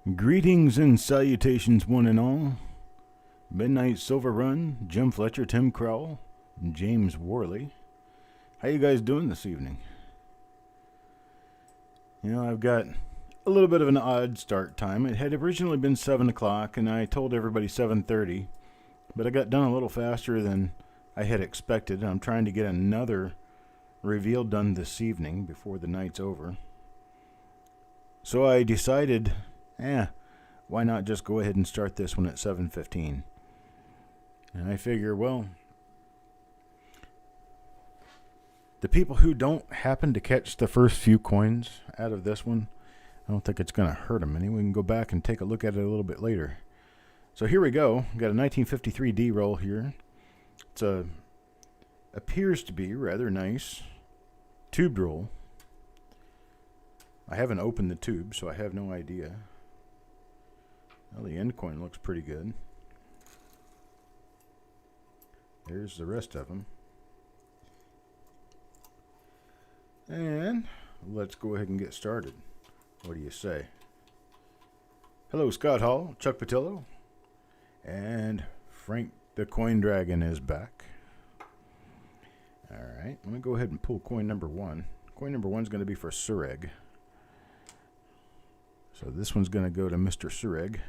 Greetings and salutations, one and all. Midnight Silver Run, Jim Fletcher, Tim Crowell, and James Worley. How you guys doing this evening? I've got a little bit of an odd start time. It had originally been 7 o'clock, and I told everybody 7:30, but I got done a little faster than I had expected. I'm trying to get another reveal done this evening before the night's over. So I decided, why not just go ahead and start this one at 7:15? And I figure, well, the people who don't happen to catch the first few coins out of this one, I don't think it's going to hurt them any. We can go back and take a look at it a little bit later. So here we go. We've got a 1953 D roll here. It's appears to be rather nice tubed roll. I haven't opened the tube, so I have no idea. Well, the end coin looks pretty good. There's the rest of them. And let's go ahead and get started. What do you say? Hello, Scott Hall, Chuck Patillo, and Frank the Coin Dragon is back. All right, let me go ahead and pull coin number one. Coin number one is going to be for Sureg. So this one's going to go to Mr. Sureg.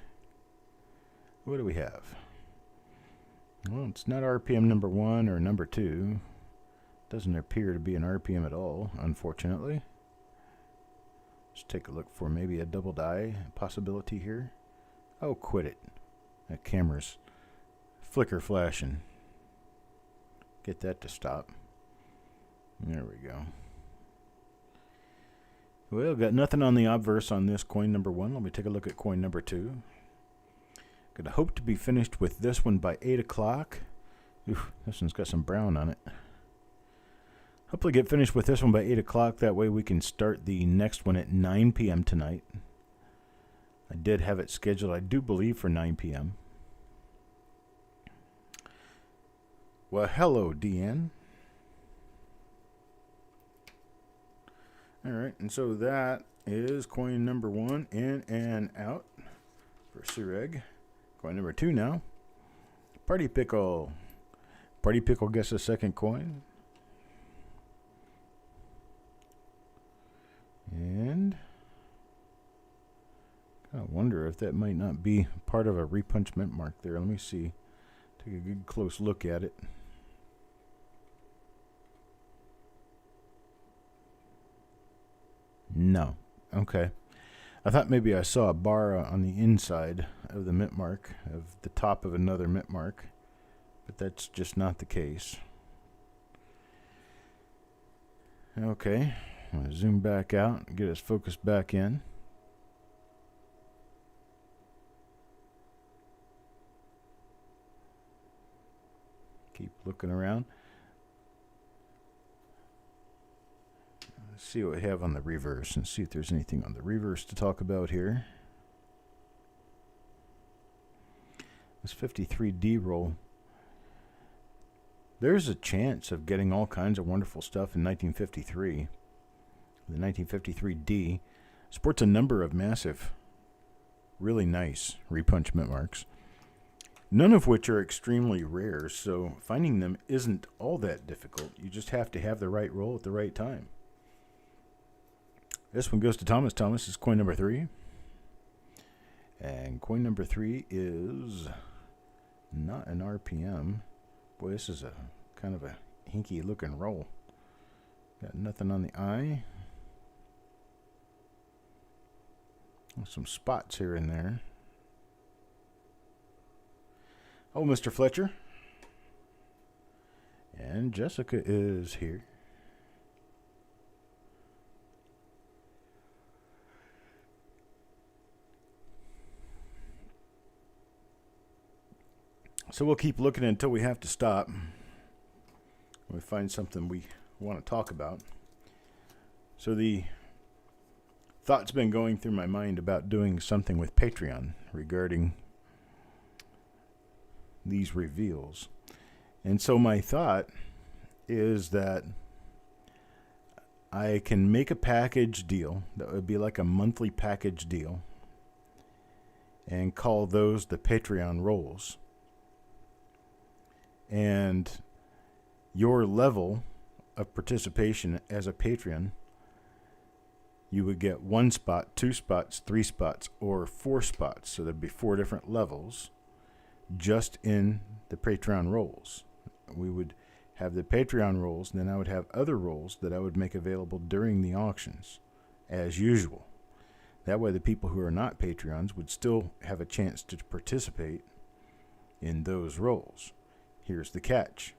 What do we have? Well, it's not RPM number 1 or number 2. Doesn't appear to be an RPM at all, unfortunately. Let's take a look for maybe a double die possibility here. Oh, quit it. That camera's flicker flashing. Get that to stop. There we go. Well, got nothing on the obverse on this coin number 1. Let me take a look at coin number 2. Gonna hope to be finished with this one by 8 o'clock. Oof, this one's got some brown on it. Hopefully get finished with this one by 8 o'clock. That way we can start the next one at 9 p.m. tonight. I did have it scheduled, I do believe, for 9 p.m. Well, hello, Deanne. Alright, and so that is coin number 1, in and out for Sureg. Coin number 2 now. Party Pickle. Party Pickle gets a second coin. And I wonder if that might not be part of a repunch mint mark there. Let me see. Take a good close look at it. No. Okay. I thought maybe I saw a bar on the inside of the mint mark, of the top of another mint mark, but that's just not the case. Okay, I'm going to zoom back out and get us focused back in. Keep looking around. Let's see what we have on the reverse and see if there's anything on the reverse to talk about here. This 53D roll. There's a chance of getting all kinds of wonderful stuff in 1953. The 1953D sports a number of massive, really nice repunch mint marks, none of which are extremely rare, so finding them isn't all that difficult. You just have to have the right roll at the right time. This one goes to Thomas. Thomas is coin number 3. And coin number 3 is not an RPM. Boy, this is a kind of a hinky looking roll. Got nothing on the eye. Some spots here and there. Oh, Mr. Fletcher. And Jessica is here. So we'll keep looking until we have to stop. We find something we want to talk about. So the thought's been going through my mind about doing something with Patreon regarding these reveals. And so my thought is that I can make a package deal that would be like a monthly package deal and call those the Patreon roles. And your level of participation as a Patreon, you would get 1 spot, 2 spots, 3 spots, or 4 spots. So there'd be 4 different levels just in the Patreon roles. We would have the Patreon roles, and then I would have other roles that I would make available during the auctions, as usual. That way the people who are not Patreons would still have a chance to participate in those roles. Here's the catch.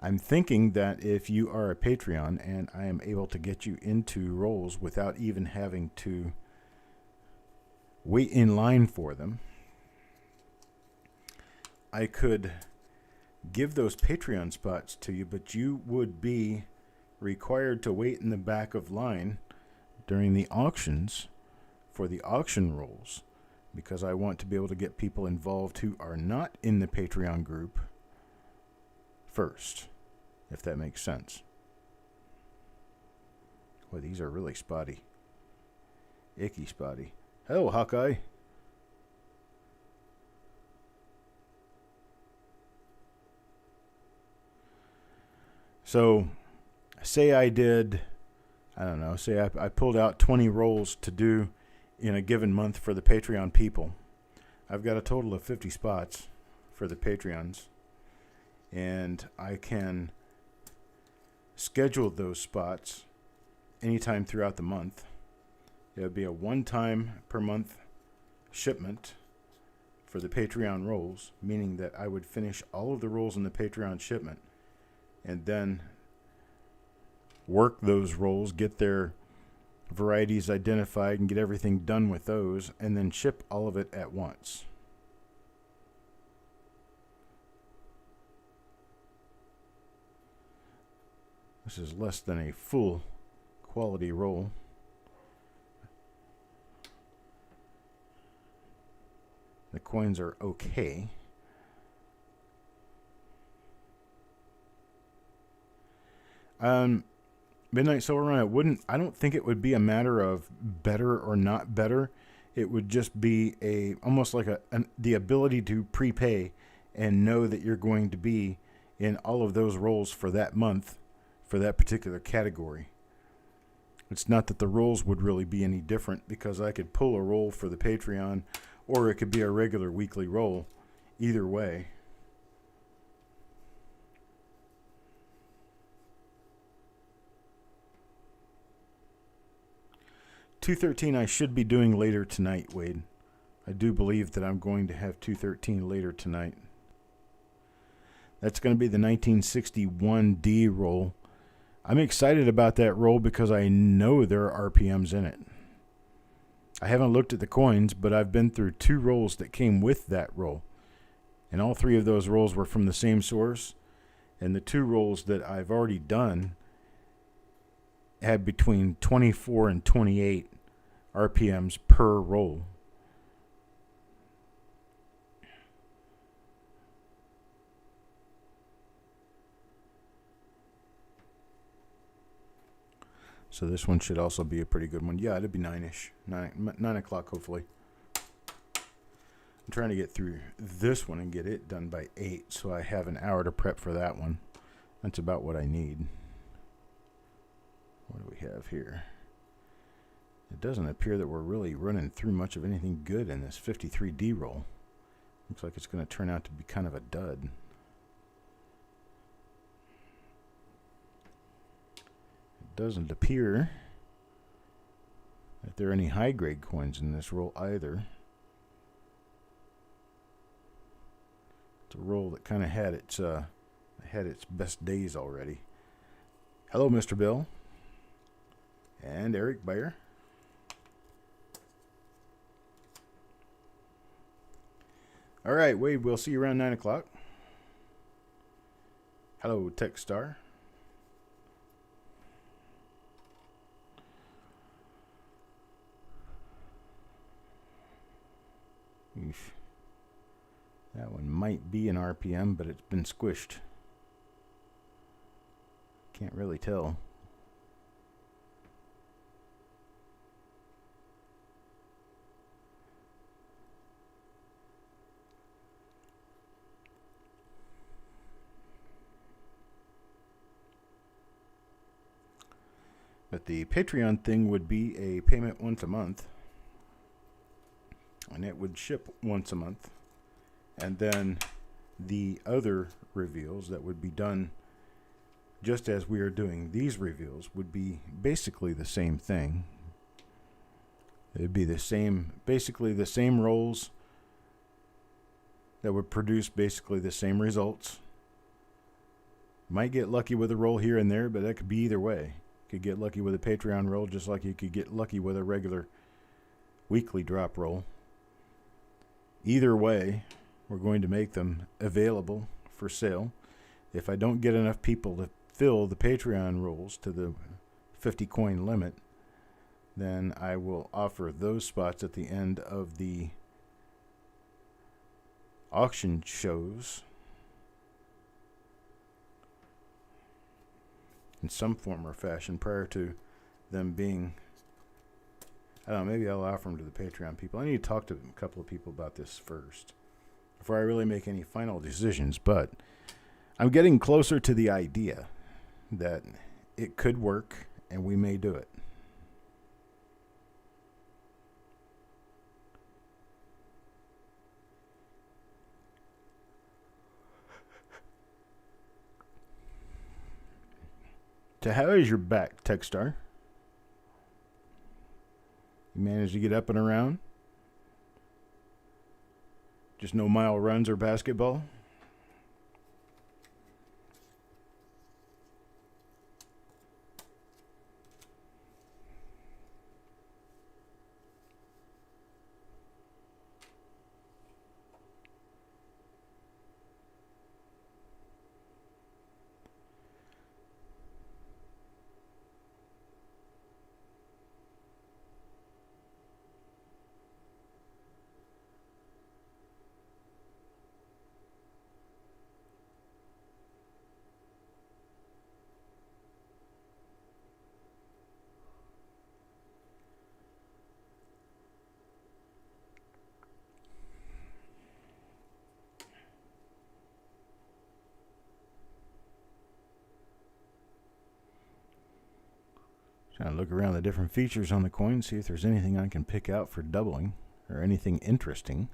I'm thinking that if you are a Patreon and I am able to get you into roles without even having to wait in line for them, I could give those Patreon spots to you, but you would be required to wait in the back of line during the auctions for the auction roles, because I want to be able to get people involved who are not in the Patreon group first, if that makes sense. Boy, these are really spotty. Icky spotty. Hello, Hawkeye. So, say I did, I don't know, say I pulled out 20 roles to do in a given month for the Patreon people. I've got a total of 50 spots for the Patreons, and I can schedule those spots anytime throughout the month. It would be a one-time per month shipment for the Patreon roles, meaning that I would finish all of the roles in the Patreon shipment and then work those roles, get their varieties identified, and get everything done with those, and then ship all of it at once. This is less than a full quality roll. The coins are okay. Midnight Silver Run, I don't think it would be a matter of better or not better. It would just be almost like the ability to prepay and know that you're going to be in all of those roles for that month, for that particular category. It's not that the roles would really be any different, because I could pull a roll for the Patreon, or it could be a regular weekly roll. Either way. $213 I should be doing later tonight, Wade. I do believe that I'm going to have $213 later tonight. That's going to be the 1961D roll. I'm excited about that roll because I know there are RPMs in it. I haven't looked at the coins, but I've been through 2 rolls that came with that roll. And all 3 of those rolls were from the same source. And the 2 rolls that I've already done had between 24 and 28 RPMs per roll. So this one should also be a pretty good one. Yeah, it'll be 9-ish. 9 o'clock, hopefully. I'm trying to get through this one and get it done by 8, so I have an hour to prep for that one. That's about what I need. What do we have here? It doesn't appear that we're really running through much of anything good in this 53D roll. Looks like it's going to turn out to be kind of a dud. It doesn't appear that there are any high-grade coins in this roll either. It's a roll that kind of had its best days already. Hello, Mr. Bill. And Eric Bayer. All right, Wade, we'll see you around 9 o'clock. Hello, Techstar. Oof. That one might be an RPM, but it's been squished. Can't really tell. But the Patreon thing would be a payment once a month, and it would ship once a month. And then the other reveals that would be done just as we are doing these reveals would be basically the same thing. It'd be the same, basically the same rolls that would produce basically the same results. Might get lucky with a roll here and there, but that could be either way. Could get lucky with a Patreon roll just like you could get lucky with a regular weekly drop roll. Either way, we're going to make them available for sale. If I don't get enough people to fill the Patreon rolls to the 50 coin limit, then I will offer those spots at the end of the auction shows in some form or fashion prior to them being, I don't know, maybe I'll offer them to the Patreon people. I need to talk to a couple of people about this first before I really make any final decisions, but I'm getting closer to the idea that it could work and we may do it. So how is your back, Techstar? You managed to get up and around? Just no mile runs or basketball? Trying to look around the different features on the coin, see if there's anything I can pick out for doubling or anything interesting.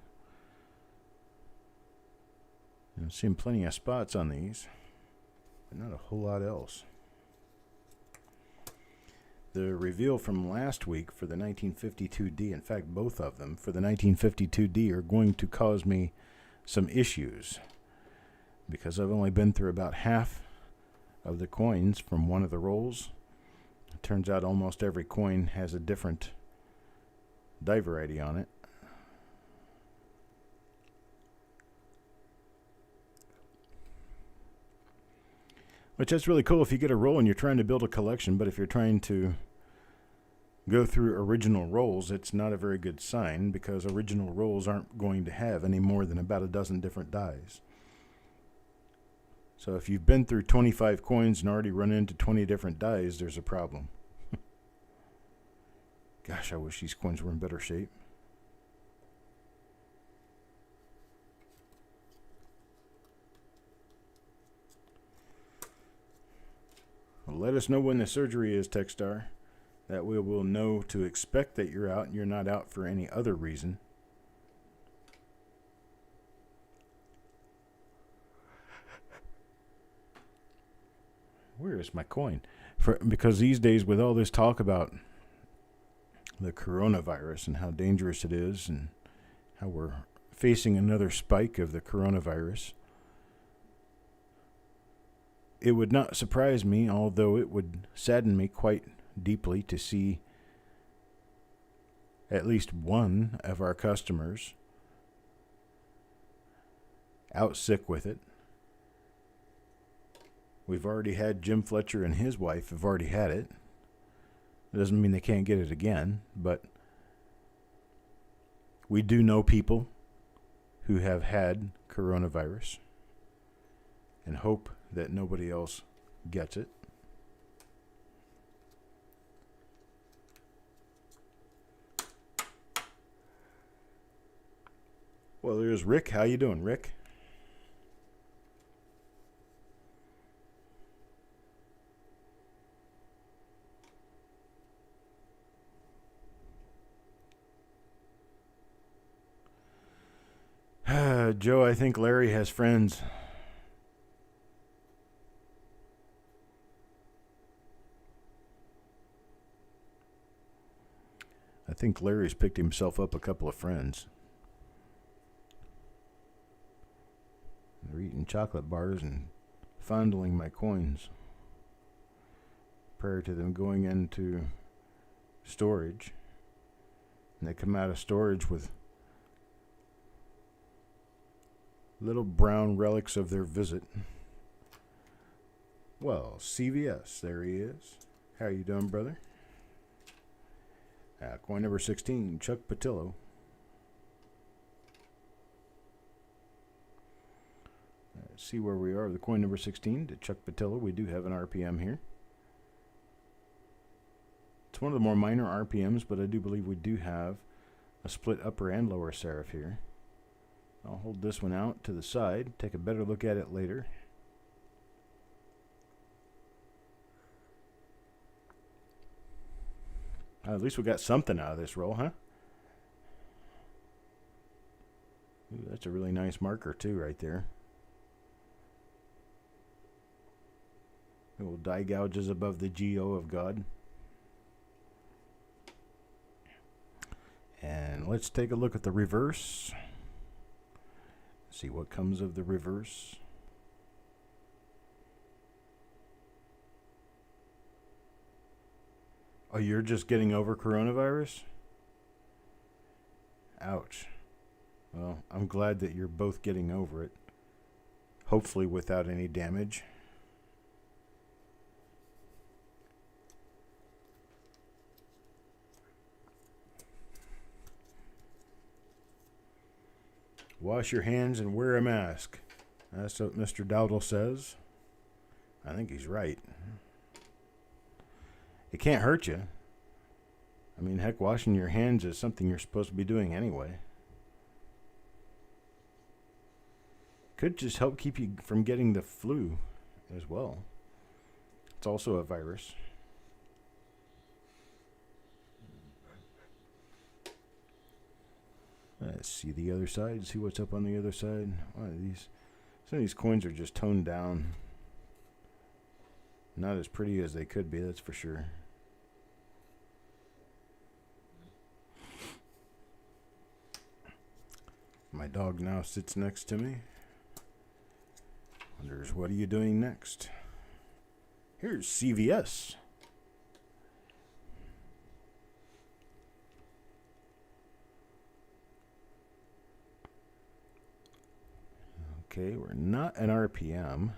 I'm seeing plenty of spots on these, but not a whole lot else. The reveal from last week for the 1952D, in fact both of them for the 1952D, are going to cause me some issues because I've only been through about half of the coins from one of the rolls. It turns out almost every coin has a different die variety on it. Which is really cool if you get a roll and you're trying to build a collection, but if you're trying to go through original rolls, it's not a very good sign because original rolls aren't going to have any more than about a dozen different dies. So if you've been through 25 coins and already run into 20 different dies, there's a problem. Gosh, I wish these coins were in better shape. Well, let us know when the surgery is, Techstar. That way we'll know to expect that you're out and you're not out for any other reason. Where is my coin? Because these days with all this talk about the coronavirus and how dangerous it is and how we're facing another spike of the coronavirus, it would not surprise me, although it would sadden me quite deeply to see at least one of our customers out sick with it. We've already had Jim Fletcher and his wife have already had it. It doesn't mean they can't get it again, but we do know people who have had coronavirus and hope that nobody else gets it. Well, there's Rick. How you doing, Rick? Joe, I think Larry has friends. I think Larry's picked himself up a couple of friends. They're eating chocolate bars and fondling my coins prior to them going into storage. And they come out of storage with little brown relics of their visit. Well, CVS, there he is. How you doing, brother? Coin number 16, Chuck Patillo. Let's see where we are. The coin number 16 to Chuck Patillo. We do have an RPM here. It's one of the more minor RPMs, but I do believe we do have a split upper and lower serif here. I'll hold this one out to the side, take a better look at it later. At least we got something out of this roll, huh? Ooh, that's a really nice marker too right there. Little die gouges above the GO of God. And let's take a look at the reverse. See what comes of the reverse. Oh, you're just getting over coronavirus? Ouch. Well, I'm glad that you're both getting over it. Hopefully without any damage. Wash your hands and wear a mask. That's what Mr. Dowdle says. I think he's right. It can't hurt you. I mean, heck, washing your hands is something you're supposed to be doing anyway. Could just help keep you from getting the flu as well. It's also a virus. Let's see the other side, see what's up on the other side. Wow, some of these coins are just toned down. Not as pretty as they could be, that's for sure. My dog now sits next to me. Wonders, what are you doing next? Here's CVS. Okay, we're not an RPM.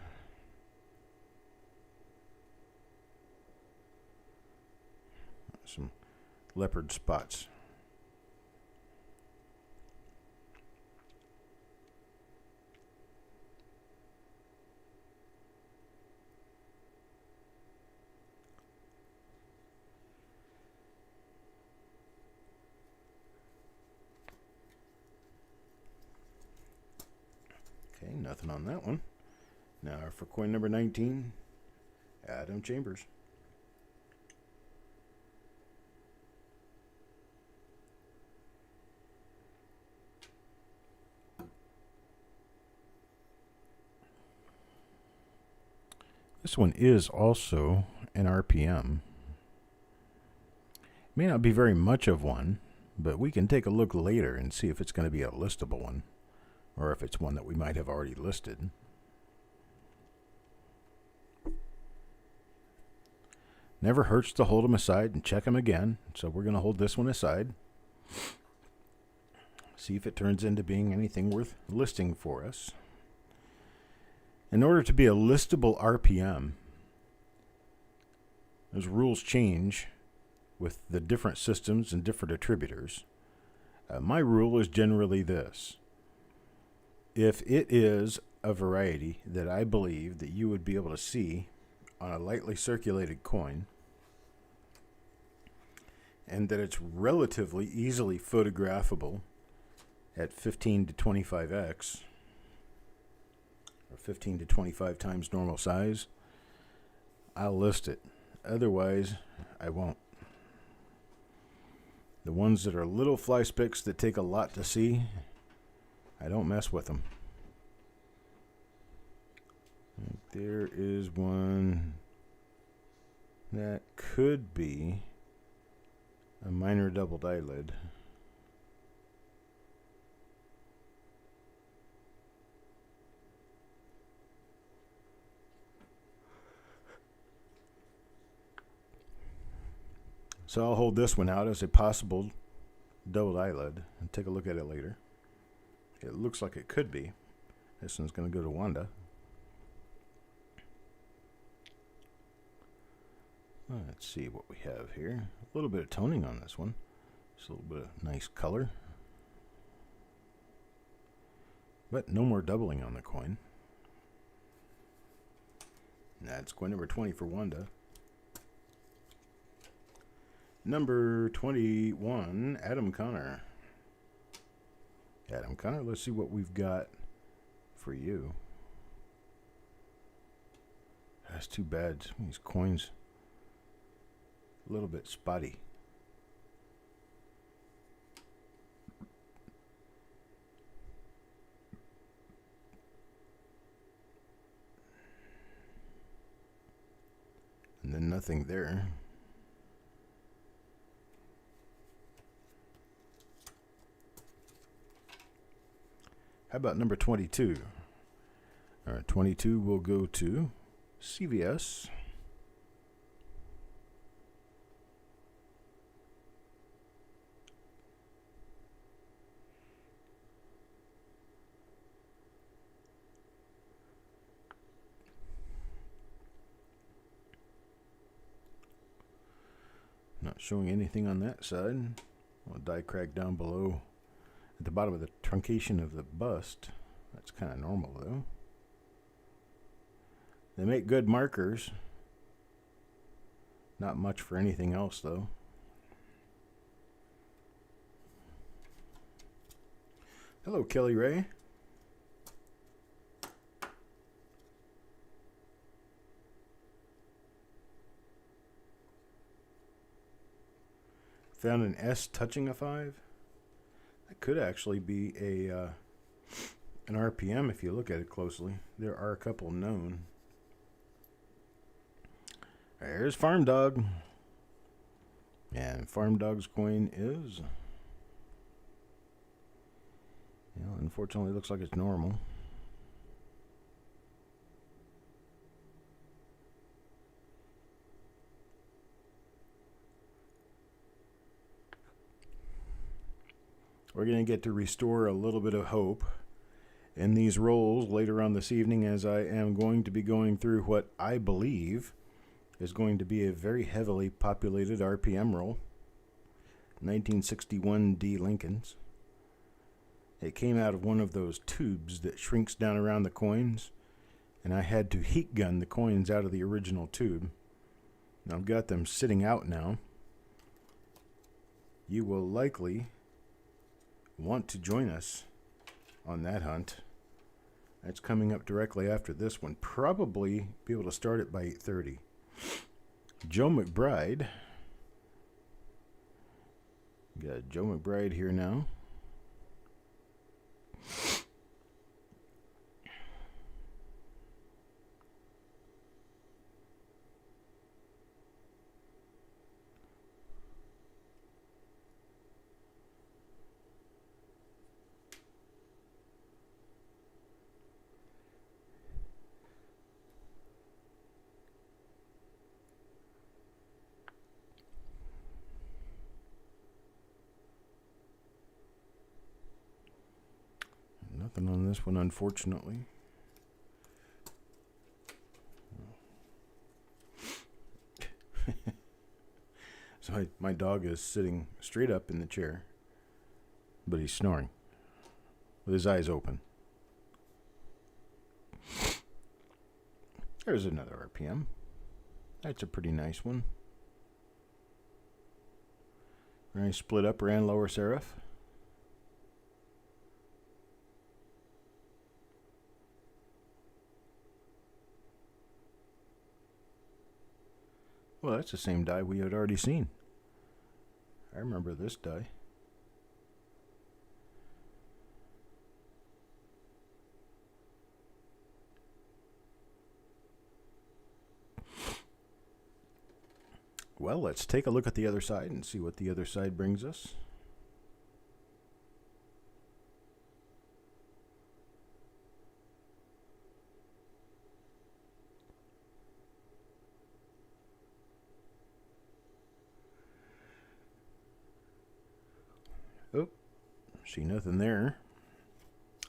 Some leopard spots. Okay, nothing on that one. Now for coin number 19, Adam Chambers. This one is also an RPM. May not be very much of one, but we can take a look later and see if it's going to be a listable one, or if it's one that we might have already listed. Never hurts to hold them aside and check them again, so we're going to hold this one aside. See if it turns into being anything worth listing for us. In order to be a listable RPM, as rules change with the different systems and different attributors, my rule is generally this. If it is a variety that I believe that you would be able to see on a lightly circulated coin, and that it's relatively easily photographable at 15 to 25x, or 15 to 25 times normal size, I'll list it. Otherwise, I won't. The ones that are little fly specks that take a lot to see, I don't mess with them. There is one that could be a minor doubled eyelid. So I'll hold this one out as a possible doubled eyelid and take a look at it later. It looks like it could be. This one's going to go to Wanda. Let's see what we have here. A little bit of toning on this one. Just a little bit of nice color. But no more doubling on the coin. That's coin number 20 for Wanda. Number 21, Adam Connor. Adam Connor, let's see what we've got for you. That's too bad. These coins a little bit spotty. And then nothing there. How about number 22? All right, 22 will go to CVS. Not showing anything on that side. A die crack down below at the bottom of the truncation of the bust. That's kind of normal though. They make good markers. Not much for anything else though. Hello, Kelly Ray. Found an S touching a 5. That could actually be an RPM if you look at it closely. There are a couple known. There's Farm Dog. And Farm Dog's coin is... unfortunately, it looks like it's normal. We're going to get to restore a little bit of hope in these rolls later on this evening, as I am going to be going through what I believe is going to be a very heavily populated RPM roll. 1961 D Lincolns. It came out of one of those tubes that shrinks down around the coins, and I had to heat gun the coins out of the original tube. And I've got them sitting out now. You will likely want to join us on that hunt. That's coming up directly after this one. Probably be able to start it by 8:30. Joe McBride. Got Joe McBride here now. Nothing on this one, unfortunately. So my dog is sitting straight up in the chair, but he's snoring with his eyes open. There's another RPM. That's a pretty nice one. Nice split upper and lower serif. Well, that's the same die we had already seen. I remember this die. Well, let's take a look at the other side and see what the other side brings us. Oh, see nothing there.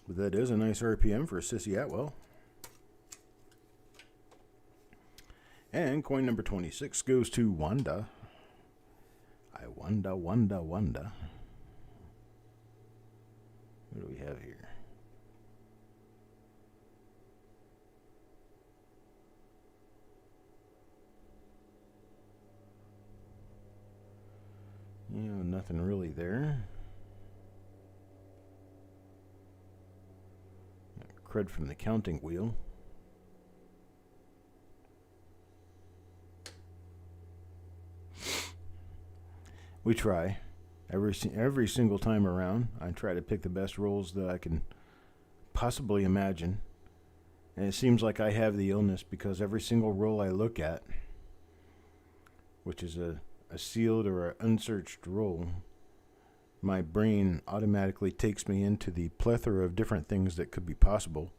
But that is a nice RPM for a Sissy Atwell. And coin number 26 goes to Wanda. I wonder. What do we have here? Nothing really there. Cred from the counting wheel. We try. Every single time around, I try to pick the best rolls that I can possibly imagine. And it seems like I have the illness because every single roll I look at, which is a sealed or an unsearched roll, my brain automatically takes me into the plethora of different things that could be possible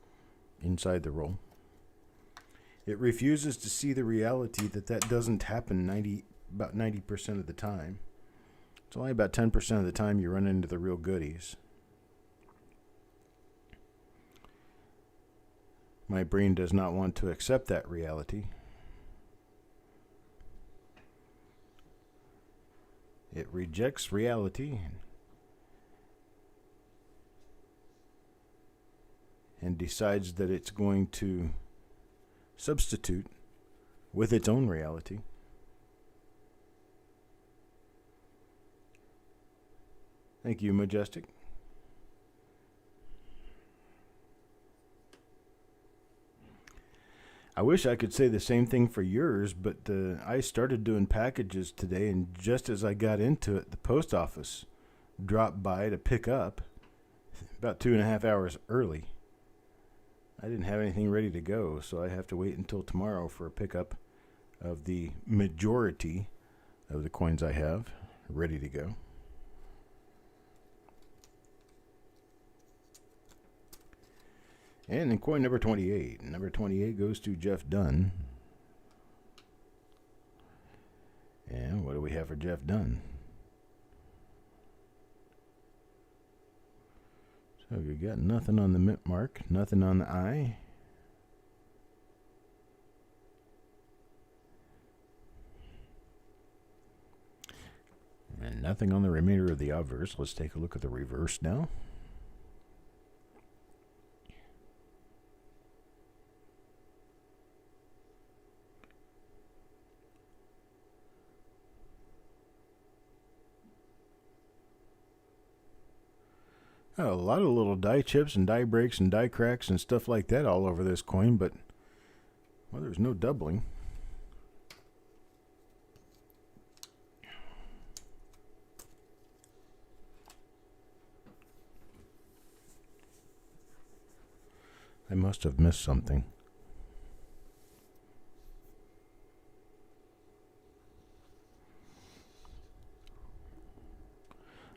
inside the roll. It refuses to see the reality that doesn't happen about 90% of the time. It's only about 10% of the time you run into the real goodies. My brain does not want to accept that reality. It rejects reality and decides that it's going to substitute with its own reality. Thank you, Majestic. I wish I could say the same thing for yours, but I started doing packages today, and just as I got into it, the post office dropped by to pick up about 2.5 hours early. I didn't have anything ready to go, so I have to wait until tomorrow for a pickup of the majority of the coins I have ready to go. And in coin number 28. Number 28 goes to Jeff Dunn. And what do we have for Jeff Dunn? So we got nothing on the mint mark, nothing on the eye. And nothing on the remainder of the obverse. Let's take a look at the reverse now. A lot of little die chips and die breaks and die cracks and stuff like that all over this coin, but, well, there's no doubling. I must have missed something.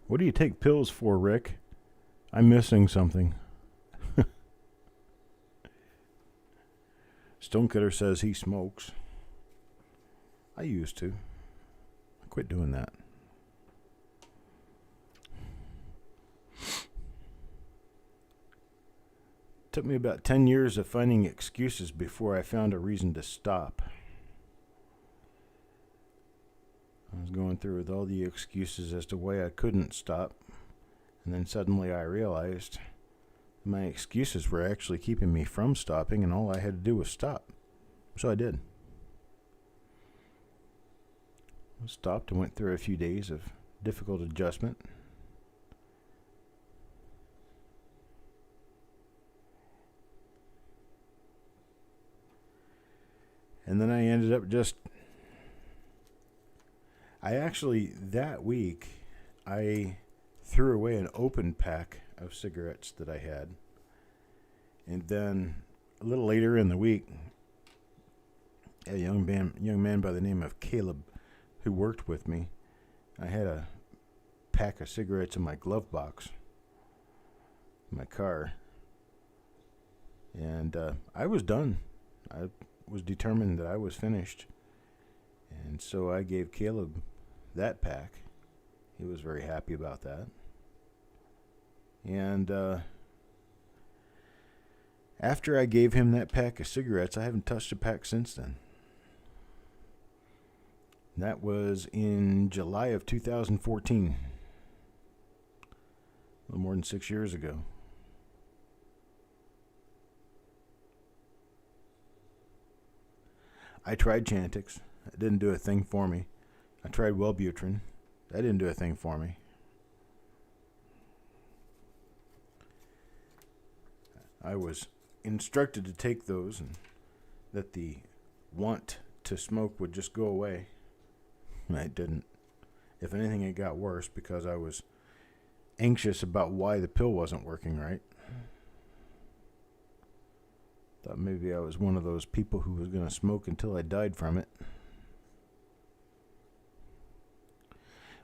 What do you take pills for, Rick? I'm missing something. Stonecutter says he smokes. I used to. I quit doing that. Took me about 10 years of finding excuses before I found a reason to stop. I was going through with all the excuses as to why I couldn't stop. And then suddenly I realized my excuses were actually keeping me from stopping, and all I had to do was stop. So I did. I stopped and went through a few days of difficult adjustment. And then I ended up that week, I threw away an open pack of cigarettes that I had. And then a little later in the week, a young man by the name of Caleb who worked with me, I had a pack of cigarettes in my glove box in my car. And I was done. I was determined that I was finished. And so I gave Caleb that pack. He was very happy about that. And after I gave him that pack of cigarettes, I haven't touched a pack since then. That was in July of 2014. A little more than 6 years ago. I tried Chantix. It didn't do a thing for me. I tried Wellbutrin. That didn't do a thing for me. I was instructed to take those and that the want to smoke would just go away. It didn't. If anything, it got worse because I was anxious about why the pill wasn't working right. Thought maybe I was one of those people who was going to smoke until I died from it.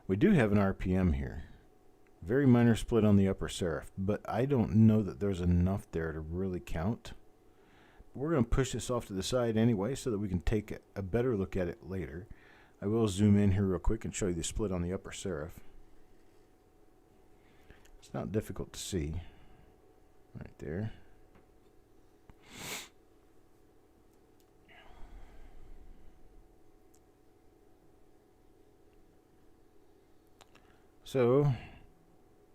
We do have an RPM here. Very minor split on the upper serif, but I don't know that there's enough there to really count. We're going to push this off to the side anyway so that we can take a better look at it later. I will zoom in here real quick and show you the split on the upper serif. It's not difficult to see. Right there. So,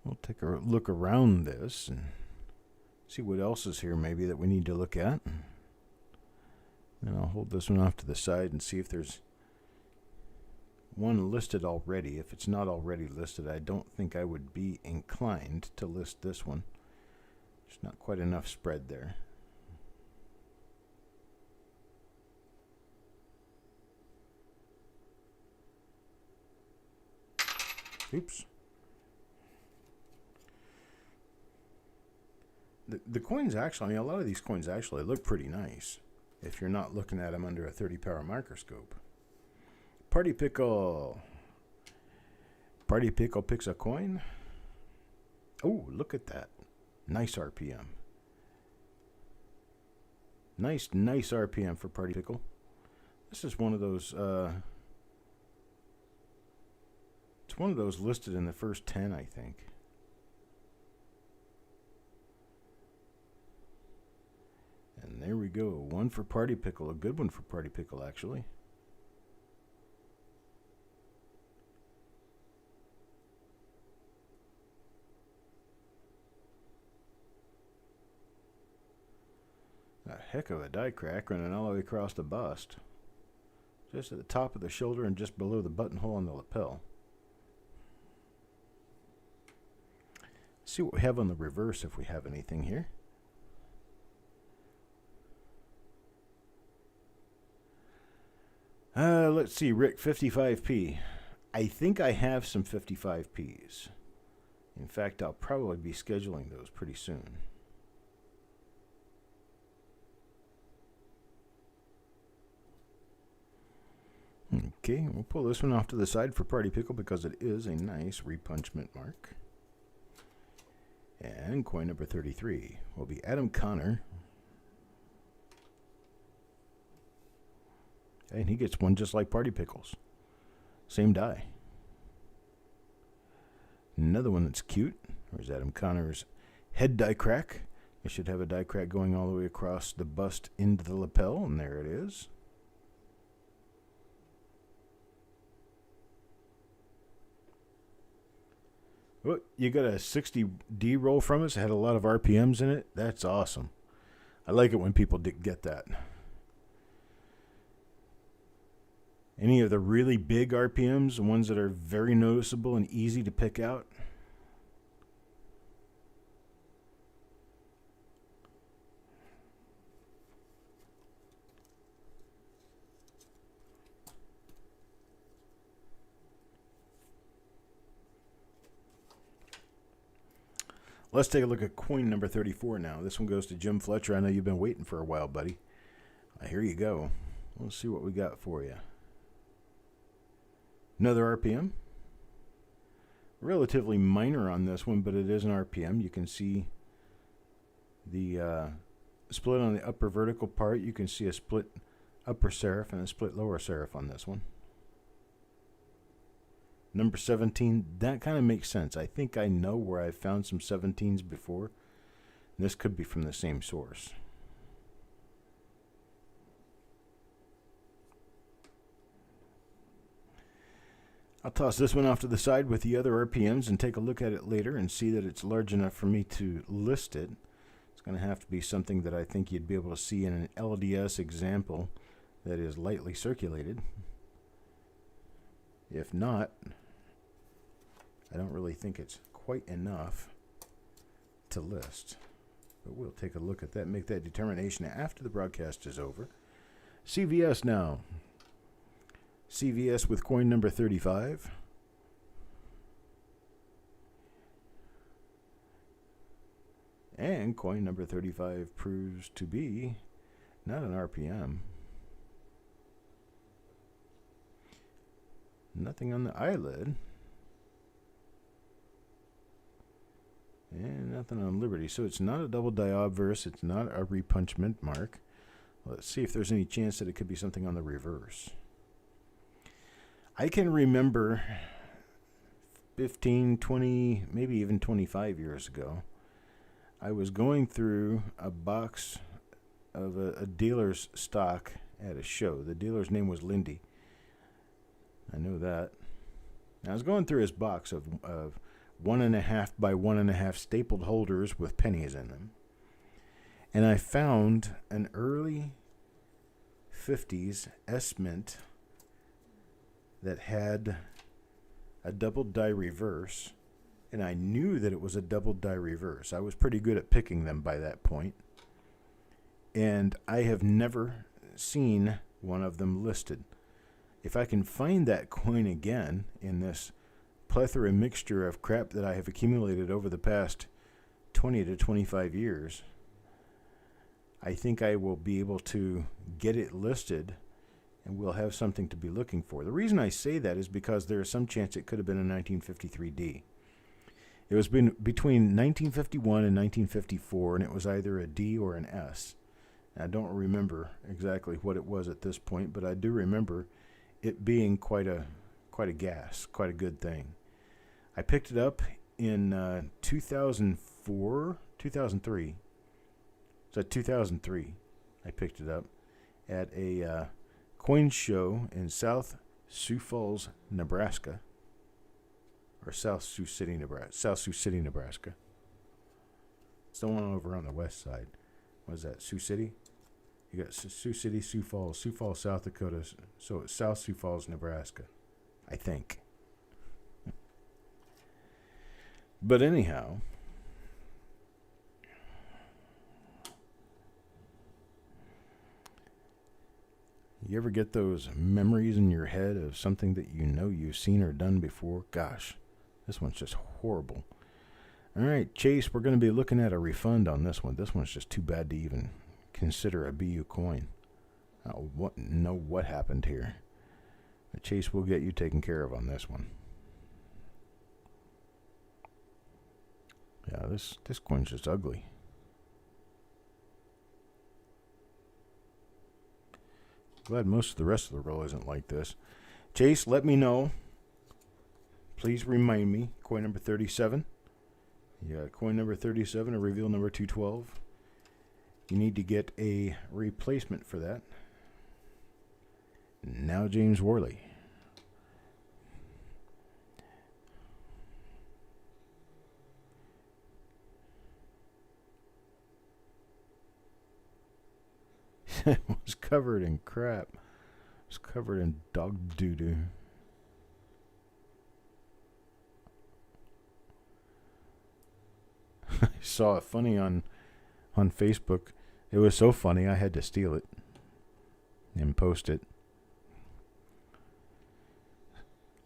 we'll take a look around this and see what else is here maybe that we need to look at. And I'll hold this one off to the side and see if there's one listed already. If it's not already listed, I don't think I would be inclined to list this one. There's not quite enough spread there. Oops. The coins actually, I mean, a lot of these coins actually look pretty nice if you're not looking at them under a 30 power microscope. Party Pickle. Party Pickle picks a coin. Oh, look at that. Nice RPM. Nice RPM for Party Pickle. This is one of those, it's one of those listed in the first 10, I think. And there we go. One for Party Pickle. A good one for Party Pickle, actually. A heck of a die crack running all the way across the bust. Just at the top of the shoulder and just below the buttonhole on the lapel. Let's see what we have on the reverse if we have anything here. Let's see, Rick, 55p. I think I have some 55p's. In fact, I'll probably be scheduling those pretty soon. Okay, we'll pull this one off to the side for Party Pickle because it is a nice repunchment mark. And coin number 33 will be Adam Connor. And he gets one just like Party Pickles. Same die. Another one that's cute. There's Adam Connor's head die crack. It should have a die crack going all the way across the bust into the lapel, and there it is. Oh, you got a 60D roll from us. It had a lot of RPMs in it. That's awesome. I like it when people get that. Any of the really big RPMs, the ones that are very noticeable and easy to pick out. Let's take a look at coin number 34 now. This one goes to Jim Fletcher. I know you've been waiting for a while, buddy. Here you go. Let's see what we got for you. Another RPM. Relatively minor on this one, but it is an RPM. You can see the split on the upper vertical part. You can see a split upper serif and a split lower serif on this one. Number 17, that kind of makes sense. I think I know where I've found some 17s before. This could be from the same source. I'll toss this one off to the side with the other RPMs and take a look at it later and see that it's large enough for me to list it. It's going to have to be something that I think you'd be able to see in an LDS example that is lightly circulated. If not, I don't really think it's quite enough to list. But we'll take a look at that, make that determination after the broadcast is over. CVS now. CVS with coin number 35. And coin number 35 proves to be not an RPM. Nothing on the eyelid. And nothing on Liberty. So it's not a double diobverse. It's not a repunchment mark. Let's see if there's any chance that it could be something on the reverse. I can remember 15, 20, maybe even 25 years ago, I was going through a box of a dealer's stock at a show. The dealer's name was Lindy. I know that. And I was going through his box of 1.5 by 1.5 stapled holders with pennies in them. And I found an early 50s S-Mint that had a double die reverse, and I knew that it was a double die reverse. I was pretty good at picking them by that point. And I have never seen one of them listed. If I can find that coin again in this plethora mixture of crap that I have accumulated over the past 20 to 25 years, I think I will be able to get it listed and we'll have something to be looking for. The reason I say that is because there is some chance it could have been a 1953D. It was between 1951 and 1954, and it was either a D or an S. I don't remember exactly what it was at this point, but I do remember it being quite a gas, quite a good thing. I picked it up in 2003. So 2003, I picked it up at a coin show in South Sioux Falls, Nebraska, or South Sioux City, Nebraska. It's the one over on the west side. What is that, Sioux City? You got Sioux City, Sioux Falls, South Dakota. So it's South Sioux Falls, Nebraska, I think. But anyhow, you ever get those memories in your head of something that you know you've seen or done before? Gosh, this one's just horrible. All right, Chase, we're going to be looking at a refund on this one. This one's just too bad to even consider a BU coin. I don't know what happened here. But Chase will get you taken care of on this one. Yeah, this coin's just ugly. Glad most of the rest of the roll isn't like this. Chase, let me know. Please remind me. Coin number 37. Yeah, coin number 37 or reveal number 212. You need to get a replacement for that. Now James Worley. It was covered in crap. It was covered in dog doo-doo. I saw it funny on Facebook. It was so funny I had to steal it and post it.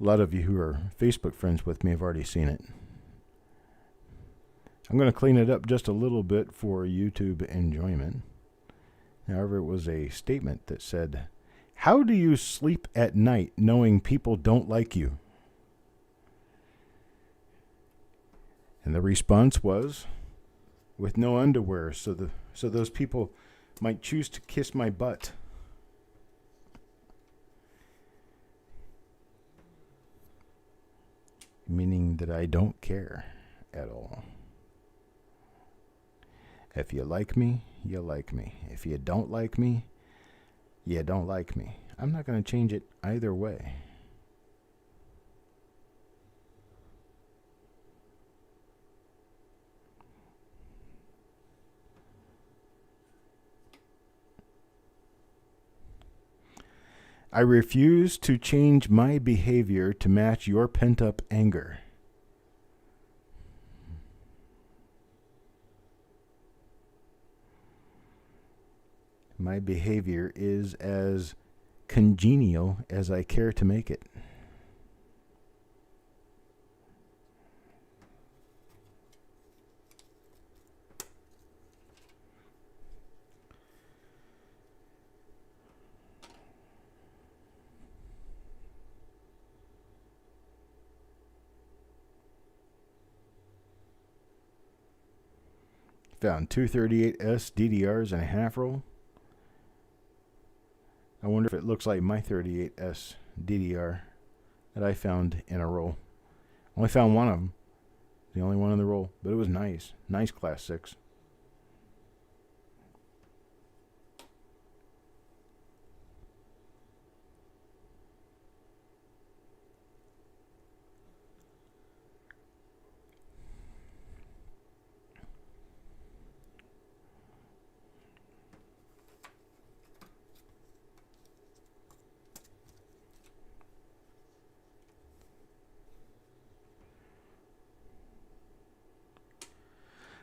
A lot of you who are Facebook friends with me have already seen it. I'm going to clean it up just a little bit for YouTube enjoyment. However, it was a statement that said, How do you sleep at night knowing people don't like you? And the response was, with no underwear, so those people might choose to kiss my butt. Meaning that I don't care at all. If you like me, you like me. If you don't like me, you don't like me. I'm not going to change it either way. I refuse to change my behavior to match your pent-up anger. My behavior is as congenial as I care to make it. Found 238S DDRs in a half roll. I wonder if it looks like my 38S DDR that I found in a roll. Only found one of them. The only one in the roll. But it was nice. Nice class 6.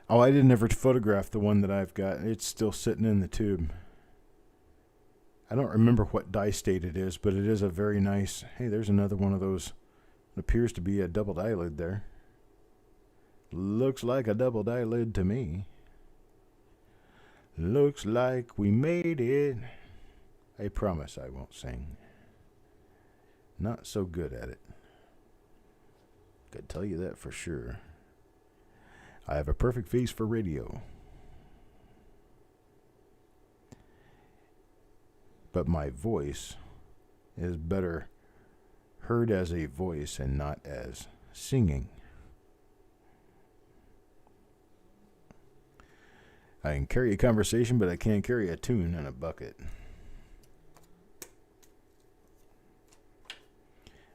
Oh, I didn't ever photograph the one that I've got. It's still sitting in the tube. I don't remember what die state it is, but it is a very nice... Hey, there's another one of those. It appears to be a double eyelid there. Looks like a double eyelid to me. Looks like we made it. I promise I won't sing. Not so good at it. Could tell you that for sure. I have a perfect face for radio. But my voice is better heard as a voice and not as singing. I can carry a conversation, but I can't carry a tune in a bucket.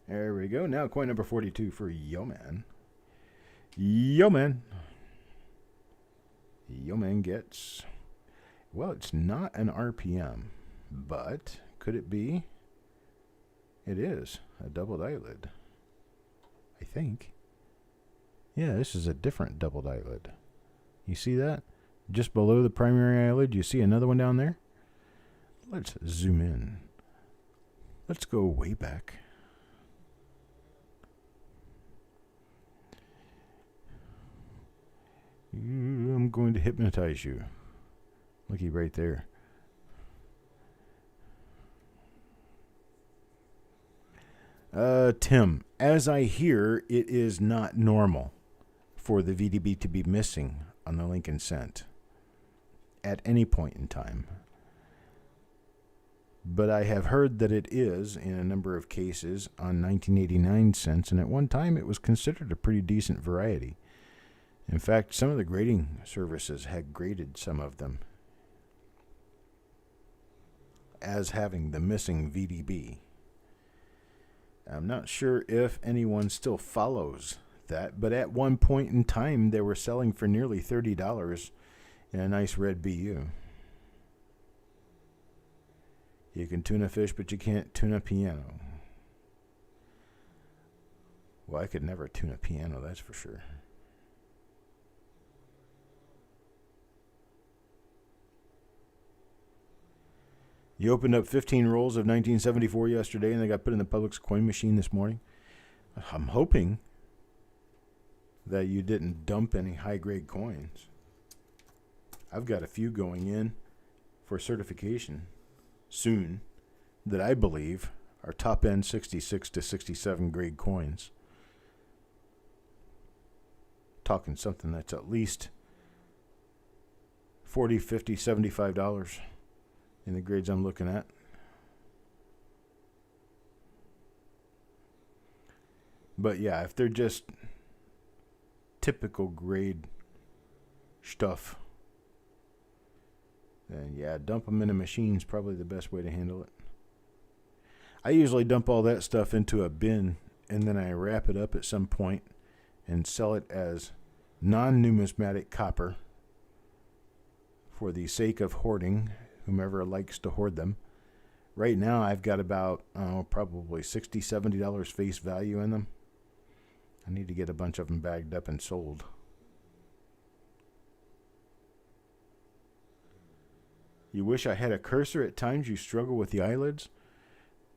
There we go. Now coin number 42 for Yo Man. Yo Man. Yo Man gets... Well, it's not an RPM, but could it be? It is a doubled eyelid. I think. Yeah, this is a different doubled eyelid. You see that? Just below the primary eyelid, you see another one down there? Let's zoom in. Let's go way back. I'm going to hypnotize you. Looky right there. Tim, as I hear, it is not normal for the VDB to be missing on the Lincoln Cent at any point in time. But I have heard that it is in a number of cases on 1989 cents, and at one time it was considered a pretty decent variety. In fact, some of the grading services had graded some of them as having the missing VDB. I'm not sure if anyone still follows that, but at one point in time, they were selling for nearly $30 in a nice red BU. You can tune a fish, but you can't tune a piano. Well, I could never tune a piano, that's for sure. You opened up 15 rolls of 1974 yesterday, and they got put in the Publix coin machine this morning. I'm hoping that you didn't dump any high-grade coins. I've got a few going in for certification soon that I believe are top-end 66 to 67 grade coins. Talking something that's at least $40, $50, $75 in the grades I'm looking at. But yeah, if they're just typical grade stuff, then yeah, dump them in a machine is probably the best way to handle it. I usually dump all that stuff into a bin, and then I wrap it up at some point and sell it as non-numismatic copper for the sake of hoarding, whomever likes to hoard them. Right now I've got about probably $60, $70 face value in them. I need to get a bunch of them bagged up and sold. You wish I had a cursor at times you struggle with the eyelids?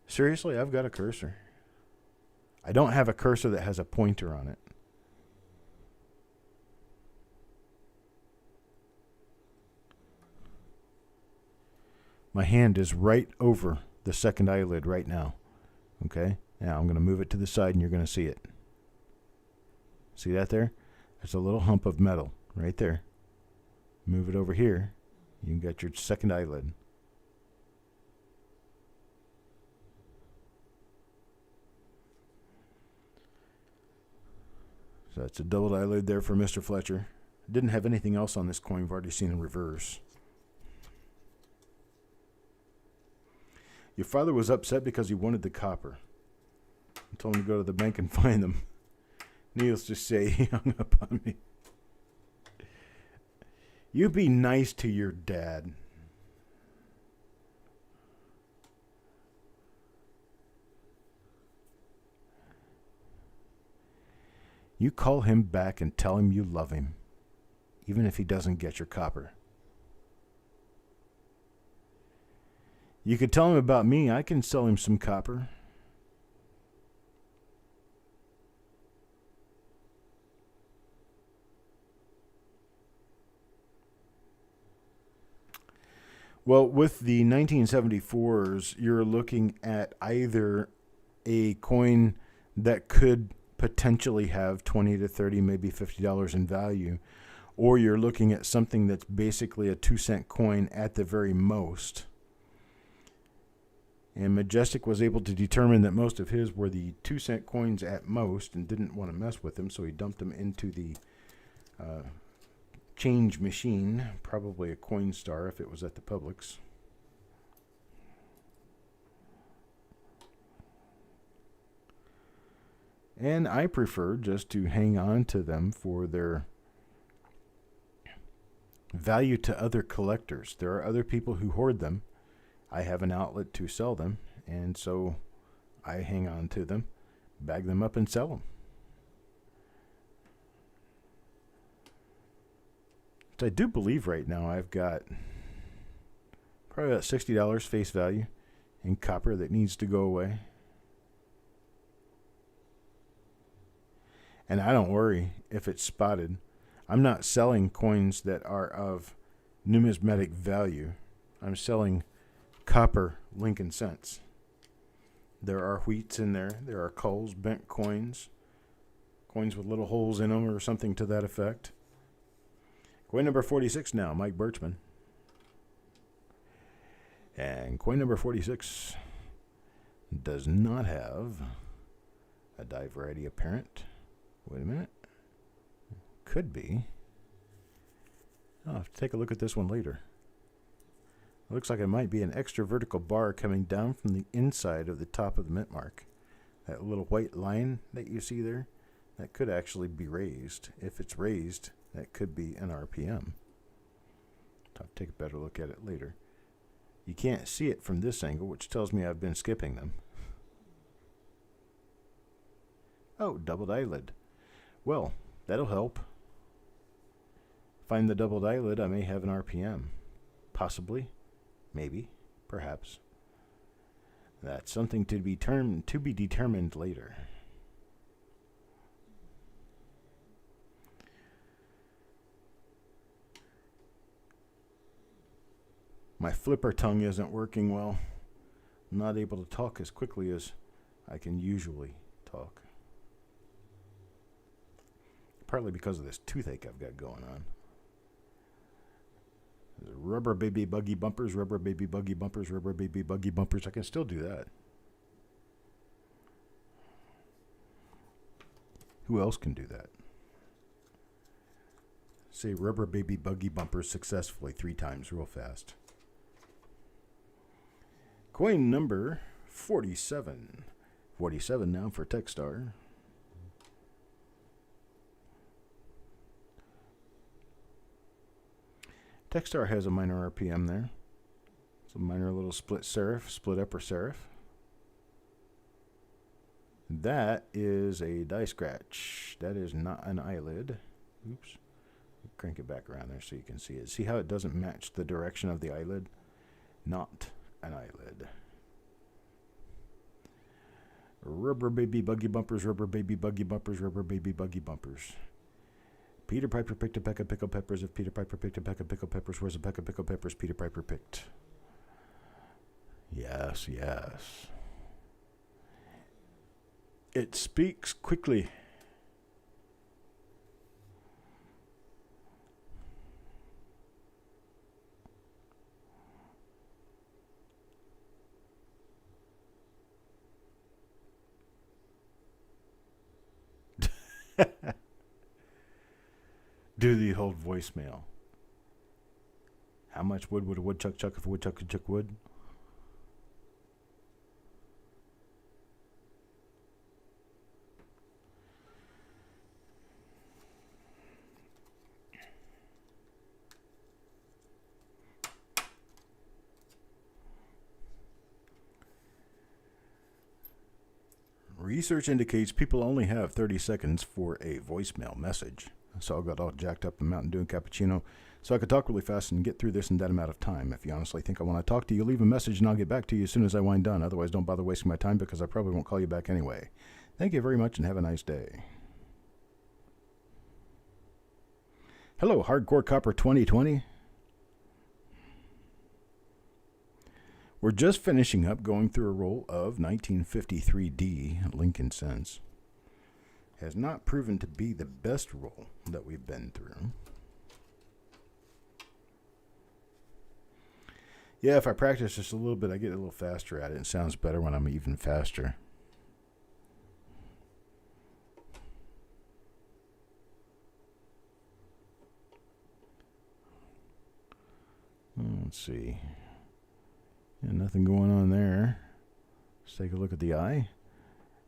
Seriously, I've got a cursor. I don't have a cursor that has a pointer on it. My hand is right over the second eyelid right now. Okay? Now I'm going to move it to the side and you're going to see it. See that there? That's a little hump of metal right there. Move it over here. You got your second eyelid. So that's a double eyelid there for Mr. Fletcher. Didn't have anything else on this coin. We've already seen in reverse. Your father was upset because he wanted the copper. I told him to go to the bank and find them. Needless to say, he hung up on me. You be nice to your dad. You call him back and tell him you love him, even if he doesn't get your copper. You could tell him about me. I can sell him some copper. Well, with the 1974s, you're looking at either a coin that could potentially have $20 to $30, maybe $50 in value, or you're looking at something that's basically a 2-cent coin at the very most. And Majestic was able to determine that most of his were the 2-cent coins at most and didn't want to mess with them, so he dumped them into the change machine, probably a Coinstar if it was at the Publix. And I prefer just to hang on to them for their value to other collectors. There are other people who hoard them. I have an outlet to sell them, and so I hang on to them, bag them up, and sell them. So I do believe right now I've got probably about $60 face value in copper that needs to go away. And I don't worry if it's spotted. I'm not selling coins that are of numismatic value. I'm selling copper Lincoln cents. There are wheats in there. There are culls, bent coins, coins with little holes in them or something to that effect. Coin number 46 now, Mike Birchman. And coin number 46 does not have a die variety apparent. Wait a minute. Could be. I'll have to take a look at this one later. It looks like it might be an extra vertical bar coming down from the inside of the top of the mint mark. That little white line that you see there, that could actually be raised. If it's raised, that could be an RPM. I'll take a better look at it later. You can't see it from this angle, which tells me I've been skipping them. Oh, doubled eyelid. Well, that'll help. Find the doubled eyelid, I may have an RPM. Possibly. Maybe. Perhaps. That's something to be determined later. My flipper tongue isn't working well. not able to talk as quickly as I can usually talk. Partly because of this toothache I've got going on. Rubber baby buggy bumpers, rubber baby buggy bumpers, rubber baby buggy bumpers. I can still do that. Who else can do that? Say rubber baby buggy bumpers successfully 3 times real fast. Coin number 47. 47 now for Techstar. Techstar has a minor RPM there. It's a minor little split serif, split upper serif. That is a die scratch. That is not an eyelid. Oops. Crank it back around there so you can see it. See how it doesn't match the direction of the eyelid? Not an eyelid. Rubber baby buggy bumpers, rubber baby buggy bumpers, rubber baby buggy bumpers. Peter Piper picked a peck of pickled peppers. If Peter Piper picked a peck of pickled peppers, where's a peck of pickled peppers Peter Piper picked? Yes, yes. It speaks quickly. Do the whole voicemail. How much wood would a woodchuck chuck if a woodchuck could chuck wood? Research indicates people only have 30 seconds for a voicemail message. So I got all jacked up in Mountain Dew and cappuccino so I could talk really fast and get through this in that amount of time. If you honestly think I want to talk to you, leave a message and I'll get back to you as soon as I wind done. Otherwise, don't bother wasting my time because I probably won't call you back anyway. Thank you very much and have a nice day. Hello, Hardcore Copper 2020. We're just finishing up going through a roll of 1953D Lincoln Cents. Has not proven to be the best roll that we've been through. Yeah, if I practice just a little bit, I get a little faster at it. It sounds better when I'm even faster. Let's see. Yeah, nothing going on there. Let's take a look at the eye.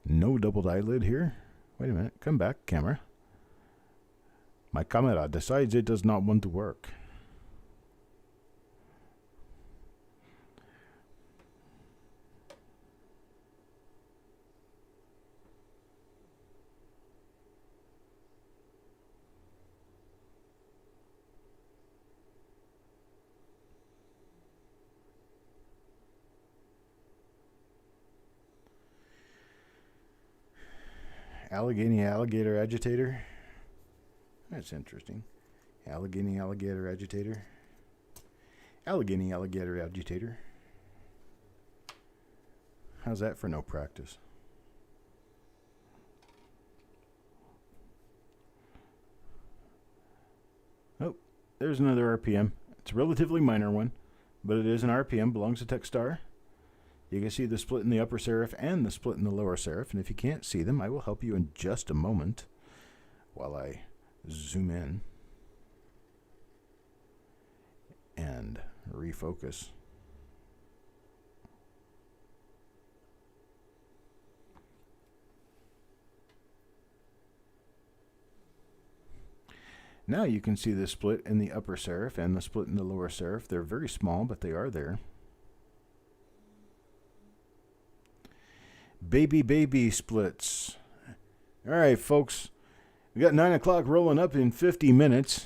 No doubled eyelid here. Wait a minute. Come back, camera. My camera decides it does not want to work. Allegheny alligator agitator. That's interesting. Allegheny alligator agitator. Allegheny alligator agitator. How's that for no practice? Oh, there's another RPM. It's a relatively minor one, but it is an RPM, belongs to Techstar. You can see the split in the upper serif and the split in the lower serif, and if you can't see them, I will help you in just a moment while I zoom in and refocus. Now you can see the split in the upper serif and the split in the lower serif. They're very small, but they are there. Baby splits. All right, folks. We got 9 o'clock rolling up in 50 minutes.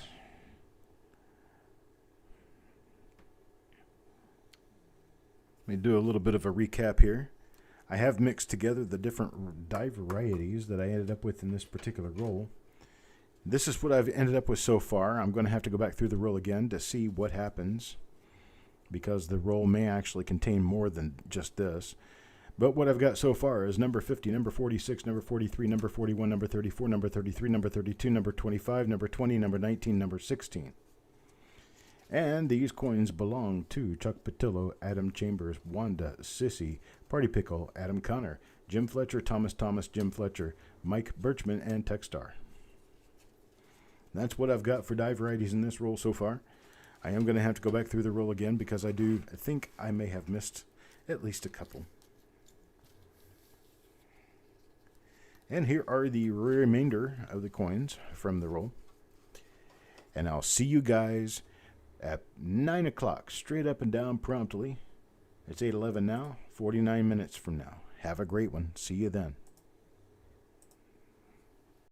Let me do a little bit of a recap here. I have mixed together the different die varieties that I ended up with in this particular roll. This is what I've ended up with so far. I'm going to have to go back through the roll again to see what happens because the roll may actually contain more than just this. But what I've got so far is number 50, number 46, number 43, number 41, number 34, number 33, number 32, number 25, number 20, number 19, number 16. And these coins belong to Chuck Patillo, Adam Chambers, Wanda, Sissy, Party Pickle, Adam Connor, Jim Fletcher, Thomas Thomas, Jim Fletcher, Mike Birchman, and Techstar. That's what I've got for die varieties in this roll so far. I am going to have to go back through the roll again because I think I may have missed at least a couple. And here are the remainder of the coins from the roll. And I'll see you guys at 9 o'clock, straight up and down promptly. It's 8:11 now, 49 minutes from now. Have a great one. See you then.